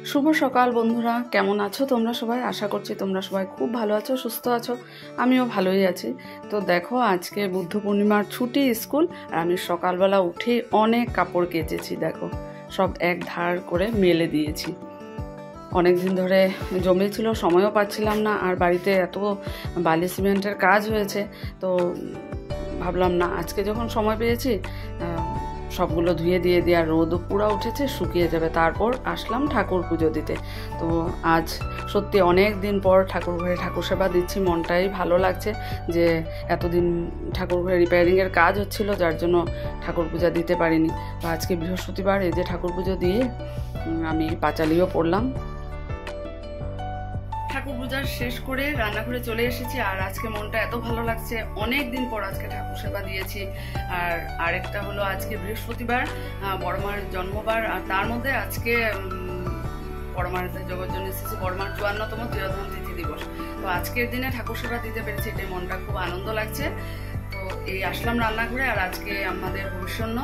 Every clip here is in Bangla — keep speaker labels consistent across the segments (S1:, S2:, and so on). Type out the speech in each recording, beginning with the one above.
S1: শুভ সকাল বন্ধুরা, কেমন আছো তোমরা সবাই? আশা করছি তোমরা সবাই খুব ভালো আছো, সুস্থ আছো। আমিও ভালোই আছি। তো দেখো, আজকে বুদ্ধ পূর্ণিমার ছুটি স্কুল, আর আমি সকালবেলা উঠে অনেক কাপড় কেচেছি। দেখো, সব এক ধার করে মেলে দিয়েছি। অনেক দিন ধরে জমেছিল, সময়ও পাচ্ছিলাম না, আর বাড়িতে এত বালি সিমেন্টের কাজ হয়েছে, তো ভাবলাম না, আজকে যখন সময় পেয়েছি সবগুলো ধুয়ে দিয়ে আর রোদও পুরো উঠেছে, শুকিয়ে যাবে। তারপর আসলাম ঠাকুর পুজো দিতে। তো আজ সত্যি অনেক দিন পর ঠাকুর ঘরে ঠাকুর সেবা দিচ্ছি, মনটাই ভালো লাগছে যে এতদিন ঠাকুর ঘরে রিপেয়ারিংয়ের কাজ হচ্ছিল, যার জন্য ঠাকুর পূজা দিতে পারিনি। তো আজকে বৃহস্পতিবার, এই যে ঠাকুর পুজো দিয়ে আমি পাঁচালিও পড়লাম। ঠাকুর পূজা শেষ করে রান্নাঘরে চলে এসেছি, আর আজকে মনটা এত ভালো লাগছে, অনেক দিন পর আজকে ঠাকুর সেবা দিয়েছি। আর আরেকটা হলো আজকে বৃহস্পতিবার, বড়মার জন্মবার, আর তার মধ্যে আজকে বড়মার জগৎ জন্য এসেছি, বড়মার ৫৪তম তিরোধান তিথি দিবস। তো আজকের দিনে ঠাকুর সেবা দিতে পেরেছি, এটাই মনটা খুব আনন্দ লাগছে। তো এই আসলাম রান্নাঘরে, আর আজকে আমাদের ভবিষ্যন্ন,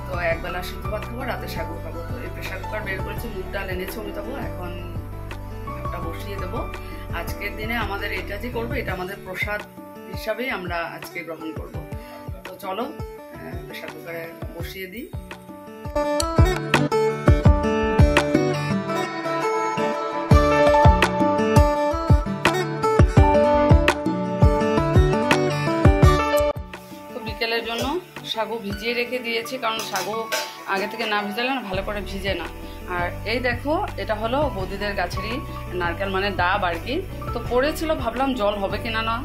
S1: তো একবেলা সিদ্ধ ভাত খাবো, রাতে সাগু খাবো। তো এই প্রেশার কুকার বের করেছি, মুগ ডাল এনেছে অমিতাভ, এখন বসিয়ে দেবো। আজকের দিনে আমাদের এটা যে করবো, এটা আমাদের প্রসাদ হিসাবেই আমরা আজকে গ্রহণ করব। তো চলো প্রেসার কুকারে বসিয়ে দিই। তো বিকেলের জন্য সাগু ভিজিয়ে রেখে দিয়েছি, কারণ সাগু আগে থেকে না ভিজালে না ভালো করে ভিজে না। আর এই দেখো, এটা হলো বৌদিদের গাছেরই নারকেল, মানে ডাব আর কি। তো পড়েছিল, ভাবলাম জল হবে কিনা না,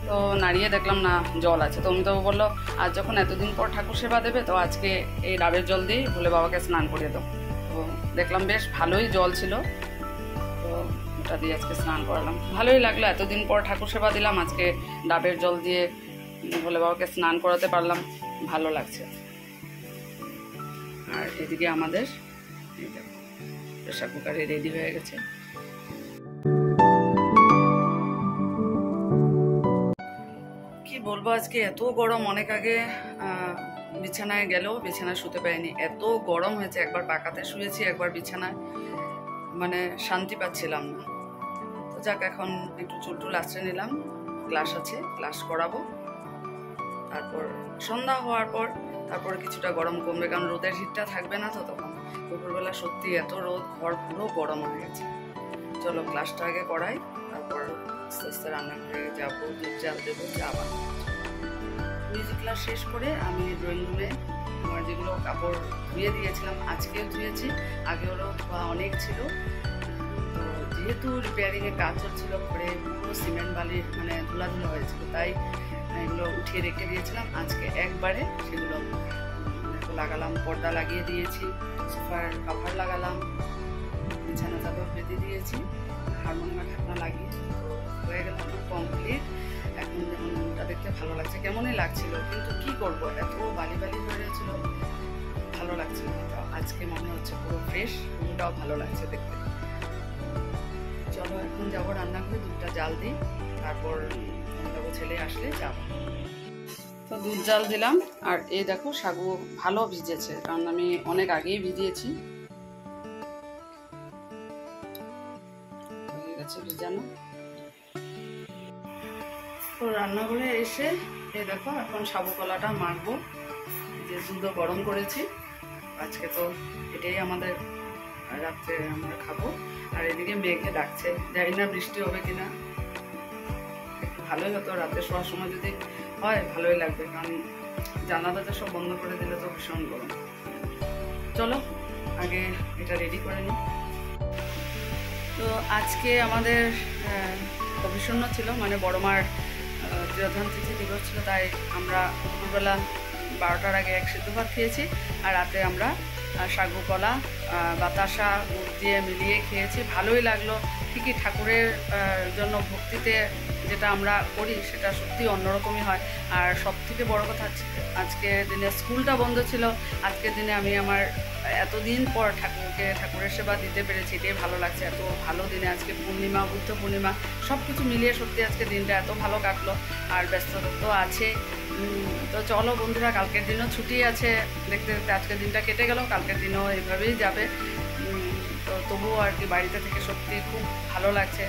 S1: তো নাড়িয়ে দেখলাম না, জল আছে। তো অমিতাভ বললো, আজ যখন এতদিন পর ঠাকুর সেবা দেবে, তো আজকে এই ডাবের জল দিয়ে ভোলে বাবাকে স্নান করিয়ে দাও। তো দেখলাম বেশ ভালোই জল ছিল, তো ওটা দিয়ে আজকে স্নান করালাম। ভালোই লাগলো, এতদিন পর ঠাকুর সেবা দিলাম, আজকে ডাবের জল দিয়ে ভোলে বাবাকে স্নান করাতে পারলাম, ভালো লাগছে। আর এদিকে আমাদের প্রেসার কুকারে রেডি হয়ে গেছে। কি বলবো, আজকে এত গরম, অনেক আগে বিছানায় গেলেও বিছানায় শুতে পারিনি, এত গরম হয়েছে। একবার পাকাতে শুয়েছি, একবার বিছানায়, মানে শান্তি পাচ্ছিলাম না। তো যাক, এখন একটু চুলটুল আঁচড়ে নিলাম, ক্লাস আছে, ক্লাস করাবো। তারপর সন্ধ্যা হওয়ার পর তারপরে কিছুটা গরম কমবে, কারণ রোদের হিটটা থাকবে না। তো তখন দুপুরবেলা সত্যি এত রোদ, ঘর পুরো গরম হয়ে গেছে। চলো ক্লাসটা আগে করাই, তারপর আস্তে আস্তে রান্নাঘরে যাবো, দুধ জাল দেবো, যাবার। মিউজিক ক্লাস শেষ করে আমি ড্রয়িং রুমে আমার যেগুলো কাপড় ধুয়ে দিয়েছিলাম, আজকেও ধুয়েছি, আগেও অনেক ছিল। তো যেহেতু রিপেয়ারিংয়ের কাজ চলছিল, ঘরে পুরো সিমেন্ট বালির মানে ধুলাধুলা হয়েছিল, তাই এগুলো উঠিয়ে রেখে দিয়েছিলাম। আজকে একবারে সেগুলো লাগালাম, পর্দা লাগিয়ে দিয়েছি, সোফার কভার লাগালাম, বিছানা চাদর বেঁধে দিয়েছি, হারমোনিয়াম ঢাকনা লাগিয়ে হয়ে গেল কমপ্লিট। এখন যেমন রুমটা দেখতে ভালো লাগছে, কেমনই লাগছিল, কিন্তু কি করব, এত বালি বালি হয়ে গেছিল, ভালো লাগছিল না। আজকে মনে হচ্ছে পুরো ফ্রেশ, রুমটাও ভালো লাগছে দেখতে। চলো এখন যাবো রান্নাঘরে, দুধটা জাল দিই, তারপর ছেলে আসলে যাবো। তো দুধ জাল দিলাম, আর এই দেখো সাগু ভালো ভিজেছে, কারণ আমি অনেক আগেই ভিজিয়েছি, হয়ে গেছে ভিজানো। তো রান্নাঘরে এসে এই দেখো, এখন সাবু কলাটা মাখবো, যে দুধও গরম করেছি। আজকে তো এটাই আমাদের রাত্রে আমরা খাবো। আর এদিকে মেঘে ডাকছে, জানি না বৃষ্টি হবে কিনা, একটু ভালোই হতো, রাতে শোয়ার সময় যদি হয় ভালোই লাগবে, কারণ জানালাটা সব বন্ধ করে দিলে তো ভীষণ গরম। চলো আগে এটা রেডি করে নিই। তো আজকে আমাদের ভবিষ্যন্ন ছিল, মানে বড়মার তিরোধান তিথি দিবস ছিল, তাই আমরা দুপুরবেলা 12টার আগে এক সিদ্ধ ভাত খেয়েছি, আর রাতে আমরা সাগু কলা বাতাসা গুড় দিয়ে মিলিয়ে খেয়েছি, ভালোই লাগলো। ঠিকই ঠাকুরের জন্য ভক্তিতে যেটা আমরা করি সেটা সত্যি অন্যরকমই হয়। আর সব থেকে বড়ো কথা, আজকের দিনে স্কুলটা বন্ধ ছিল, আজকের দিনে আমি আমার এতদিন পর ঠাকুরের সেবা দিতে পেরেছি, এটাই ভালো লাগছে। এত ভালো দিনে আজকে পূর্ণিমা, বুদ্ধ পূর্ণিমা, সব কিছু মিলিয়ে সত্যি আজকে দিনটা এত ভালো কাটলো। আর ব্যস্ততা তো আছে, তো চলো বন্ধুরা, কালকের দিনও ছুটি আছে, দেখতে দেখতে আজকের দিনটা কেটে গেল, কালকের দিনও এইভাবেই যাবে। তো তবুও আর কি বাড়িতে থেকে সত্যি খুব ভালো লাগছে,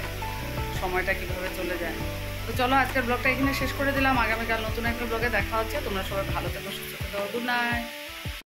S1: সময়টা কীভাবে চলে যায়। তো চলো আজকের ব্লগটা এখানে শেষ করে দিলাম, আগামীকাল নতুন একটা ব্লগে দেখা হচ্ছে। তোমরা সবাই ভালো থেকো, সুস্থ থেকো, গুড নাইট।